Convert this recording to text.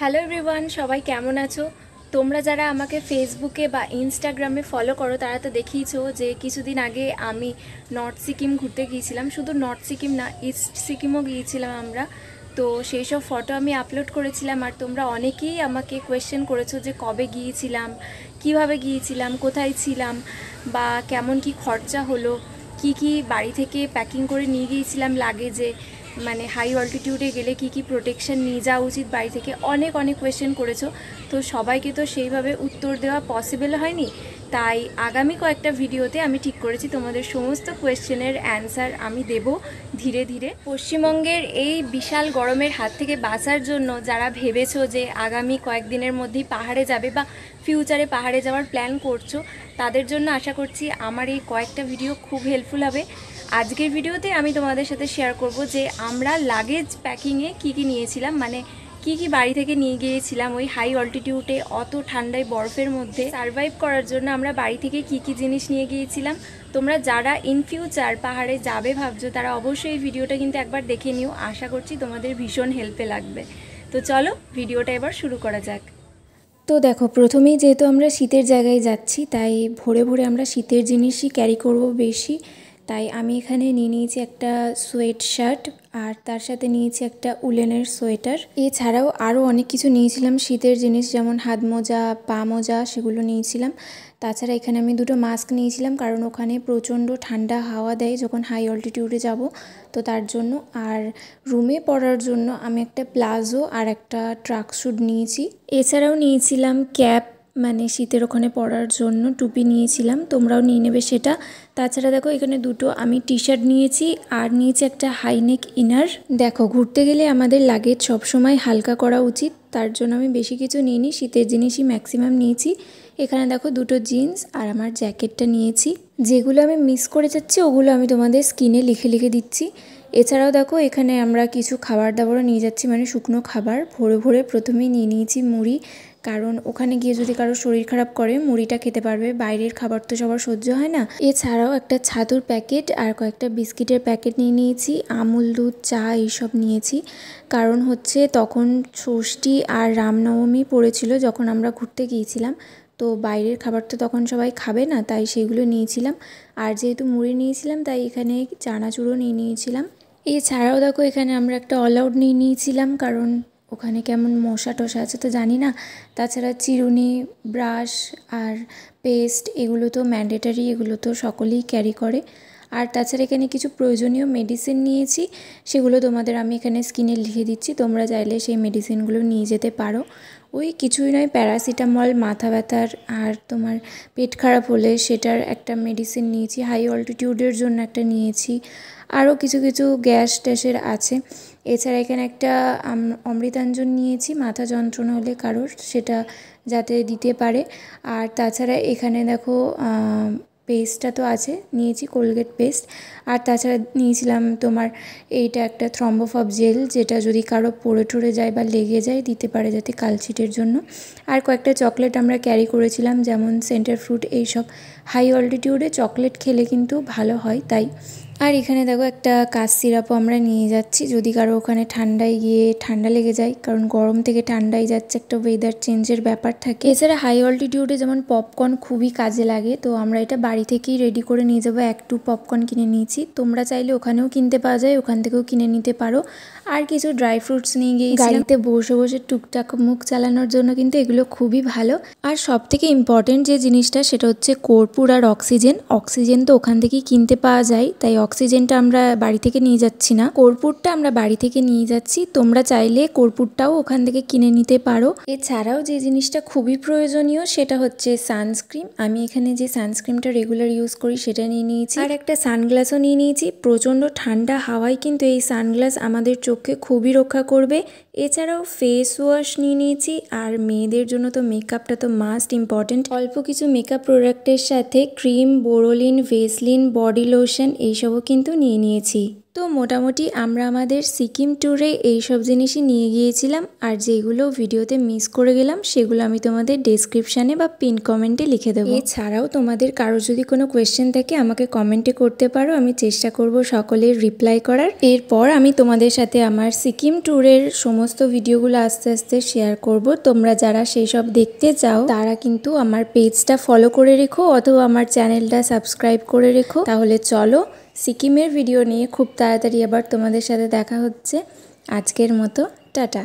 Hello everyone, সবাই কেমন আছো? তোমরা যারা আমাকে ফেসবুকে বা ইনস্টাগ্রামে ফলো করো তারা তো দেখিয়েছো যে কিছুদিন আগে আমি নর্থ সিকিম ঘুরতে গিয়েছিলাম। শুধু নর্থ সিকিম না, ইস্ট সিকিমও গিয়েছিলাম আমরা। তো সেই সব ফটো আমি আপলোড করেছিলাম, আর তোমরা অনেকেই আমাকে কোয়েশ্চেন করেছো যে কবে গিয়েছিলাম, কিভাবে গিয়েছিলাম, কোথায় ছিলাম, বা কেমন কি খরচা হলো, কি কি বাড়ি থেকে প্যাকিং করে নিয়ে গিয়েছিলাম লাগেজে, মানে হাই অল্টিটিউডে গেলে কি কি প্রোটেকশন নিয়ে যাওয়া উচিত বাড়ি থেকে। অনেক অনেক কোয়েশ্চেন করেছো, তো সবাইকে তো সেইভাবে উত্তর দেওয়া পসিবল হয়নি। তাই আগামী কয়েকটা ভিডিওতে আমি ঠিক করেছি তোমাদের সমস্ত কোয়েশ্চেনের অ্যান্সার আমি দেব ধীরে ধীরে। পশ্চিমবঙ্গের এই বিশাল গরমের হাত থেকে বাঁচার জন্য যারা ভেবেছো যে আগামী কয়েকদিনের মধ্যেই পাহাড়ে যাবে বা ফিউচারে পাহাড়ে যাওয়ার প্ল্যান করছো, তাদের জন্য আশা করছি আমার এই কয়েকটা ভিডিও খুব হেল্পফুল হবে। আজকের ভিডিওতে আমি তোমাদের সাথে শেয়ার করব যে আমরা লাগেজ প্যাকিংয়ে কি কি নিয়েছিলাম, মানে কি কি বাড়ি থেকে নিয়ে গিয়েছিলাম ওই হাই অল্টিটিউডে অত ঠান্ডায় বরফের মধ্যে সারভাইভ করার জন্য আমরা বাড়ি থেকে কি কি জিনিস নিয়ে গিয়েছিলাম। তোমরা যারা ইন ফিউচার পাহাড়ে যাবে ভাবছো তারা অবশ্যই এই ভিডিওটা কিন্তু একবার দেখে নিও, আশা করছি তোমাদের ভীষণ হেল্পে লাগবে। তো চলো ভিডিওটা এবার শুরু করা যাক। তো দেখো, প্রথমেই যেহেতু আমরা শীতের জায়গায় যাচ্ছি তাই ভোরে ভোরে আমরা শীতের জিনিসই ক্যারি করব বেশি। তাই আমি এখানে নিয়ে নিয়েছি একটা সোয়েট শার্ট, আর তার সাথে নিয়েছি একটা উলেনের সোয়েটার। এছাড়াও আরও অনেক কিছু নিয়েছিলাম শীতের জিনিস, যেমন হাত মোজা, পা মোজা, সেগুলো নিয়েছিলাম। তাছাড়া এখানে আমি দুটো মাস্ক নিয়েছিলাম, কারণ ওখানে প্রচণ্ড ঠান্ডা হাওয়া দেয় যখন হাই অল্টিটিউডে যাব, তো তার জন্য। আর রুমে পরার জন্য আমি একটা প্লাজো আর একটা ট্রাক স্যুট নিয়েছি। এছাড়াও নিয়েছিলাম ক্যাপ, মানে শীতের ওখানে পরার জন্য টুপি নিয়েছিলাম, তোমরাও নিয়ে নেবে সেটা। তাছাড়া দেখো এখানে দুটো আমি টি শার্ট নিয়েছি, আর নিয়েছি একটা হাইনেক ইনার। দেখো, ঘুরতে গেলে আমাদের লাগেজ সবসময় হালকা করা উচিত, তার জন্য আমি বেশি কিছু নিইনি, শীতের জিনিসই ম্যাক্সিমাম নিয়েছি। এখানে দেখো দুটো জিন্স আর আমার জ্যাকেটটা নিয়েছি। যেগুলো আমি মিস করে যাচ্ছি ওগুলো আমি তোমাদের স্ক্রিনে লিখে লিখে দিচ্ছি। এছাড়াও দেখো এখানে আমরা কিছু খাবার দাবারও নিয়ে যাচ্ছি, মানে শুকনো খাবার। ভোরে ভোরে প্রথমেই নিয়ে নিয়েছি মুড়ি, কারণ ওখানে গিয়ে যদি কারো শরীর খারাপ করে মুড়িটা খেতে পারবে, বাইরের খাবার তো সবার সহ্য হয় না। এছাড়াও একটা ছাতুর প্যাকেট আর কয়েকটা বিস্কিটের প্যাকেট নিয়ে নিয়েছি, আমুল দুধ, চা এইসব নিয়েছি। কারণ হচ্ছে তখন ষষ্ঠী আর রামনবমী পড়েছিল যখন আমরা ঘুরতে গিয়েছিলাম, তো বাইরের খাবার তো তখন সবাই খাবে না, তাই সেগুলো নিয়েছিলাম। আর যেহেতু মুড়ি নিয়েছিলাম তাই এখানে চানাচুরও নিয়ে নিয়েছিলাম। এছাড়াও দেখো এখানে আমরা একটা অল আউট নিয়ে নিয়েছিলাম, কারণ ওখানে কেমন মশা টশা আছে তো জানি না। তাছাড়া চিরুনি, ব্রাশ আর পেস্ট এগুলো তো ম্যান্ডেটারি, এগুলো তো সকলেই ক্যারি করে। আর তাছাড়া এখানে কিছু প্রয়োজনীয় মেডিসিন নিয়েছি, সেগুলো তোমাদের আমি এখানে স্ক্রিনে লিখে দিচ্ছি, তোমরা চাইলে সেই মেডিসিনগুলো নিয়ে যেতে পারো। ওই কিছুই নয়, প্যারাসিটামল মাথা ব্যথার, আর তোমার পেট খারাপ হলে সেটার একটা মেডিসিন নিয়েছি, হাই অল্টিটিউডের জন্য একটা নিয়েছি, আরও কিছু কিছু গ্যাস ট্যাসের আছে। এছাড়া এখানে একটা অমৃতাঞ্জন নিয়েছি, মাথা যন্ত্রণা হলে কারোর সেটা যাতে দিতে পারে। আর তাছাড়া এখানে দেখো পেস্টটা তো আছে, নিয়েছি কোলগেট পেস্ট। আর তাছাড়া নিয়েছিলাম তোমার এইটা একটা থ্রম্বোফব জেল, যেটা যদি কারো পড়ে টরে যায় বা লেগে যায় দিতে পারে যাতে কালচিটের জন্য। আর কয়েকটা চকলেট আমরা ক্যারি করেছিলাম, যেমন সেন্টার ফ্রুট, এইসব হাই অল্টিটিউডে চকলেট খেলে কিন্তু ভালো হয় তাই। আর এখানে দেখো একটা কাশ সিরাপও আমরা নিয়ে যাচ্ছি, যদি কারো ওখানে ঠান্ডায় গিয়ে ঠান্ডা লেগে যায়, কারণ গরম থেকে ঠান্ডায় যাচ্ছে, একটা ওয়েদার চেঞ্জের ব্যাপার থাকে। এছাড়া হাই অল্টিটিউডে যেমন পপকর্ন খুবই কাজে লাগে, তো আমরা এটা বাড়ি থেকেই রেডি করে নিয়ে যাবো। একটু পপকর্ন কিনে নিয়েছি, তোমরা চাইলে ওখানেও কিনতে পাওয়া যায়, ওখান থেকেও কিনে নিতে পারো। আর কিছু ড্রাই ফ্রুটস নিয়ে গিয়ে গাড়িতে বসে বসে টুকটাক মুখ চালানোর জন্য কিন্তু এগুলো খুবই ভালো। আর সব থেকে ইম্পর্টেন্ট যে জিনিসটা সেটা হচ্ছে কর্পূর আর অক্সিজেন। অক্সিজেন তো ওখান থেকেই কিনতে পাওয়া যায়, তাই অক্সিজেনটা আমরা বাড়ি থেকে নিয়ে যাচ্ছি না, কর্পূরটা আমরা বাড়ি থেকে নিয়ে যাচ্ছি। তোমরা চাইলে কর্পূরটাও ওখান থেকে কিনে নিতে পারো। এছাড়াও যে জিনিসটা খুবই প্রয়োজনীয় সেটা হচ্ছে সানস্ক্রিন। আমি এখানে যে সানস্ক্রিনটা রেগুলার ইউজ করি সেটা নিয়ে নিয়েছি, আর একটা সানগ্লাসও নিয়ে নিয়েছি। প্রচণ্ড ঠান্ডা হাওয়ায় কিন্তু এই সানগ্লাস আমাদের চোখকে খুবই রক্ষা করবে। এছাড়াও ফেস ওয়াশ নিয়ে নিয়েছি, আর মেয়েদের জন্য তো মেকআপটা তো মাস্ট ইম্পর্টেন্ট। অল্প কিছু মেকআপ প্রোডাক্টের সাথে cream, Boroline, Vaseline, body lotion এইসবও কিন্তু নিয়ে নিয়েছি। তো মোটামুটি আমরা আমাদের সিকিম ট্যুরে এইসব জিনিসই নিয়ে গিয়েছিলাম, আর যেগুলো ভিডিওতে মিস করে গেলাম সেগুলো আমি তোমাদের ডেসক্রিপশানে বা পিন কমেন্টে লিখে দেবো। এছাড়াও তোমাদের কারো যদি কোনো কোয়েশ্চেন থাকে আমাকে কমেন্টে করতে পারো, আমি চেষ্টা করব সকলের রিপ্লাই করার। এরপর আমি তোমাদের সাথে আমার সিকিম ট্যুরের সমস্ত ভিডিওগুলো আস্তে আস্তে শেয়ার করব। তোমরা যারা সেই সব দেখতে চাও তারা কিন্তু আমার পেজটা ফলো করে রেখো অথবা আমার চ্যানেলটা সাবস্ক্রাইব করে রেখো। তাহলে চলো সিকিমের ভিডিও নিয়ে খুব তাড়াতাড়ি আবার তোমাদের সাথে দেখা হচ্ছে। আজকের মতো টাটা।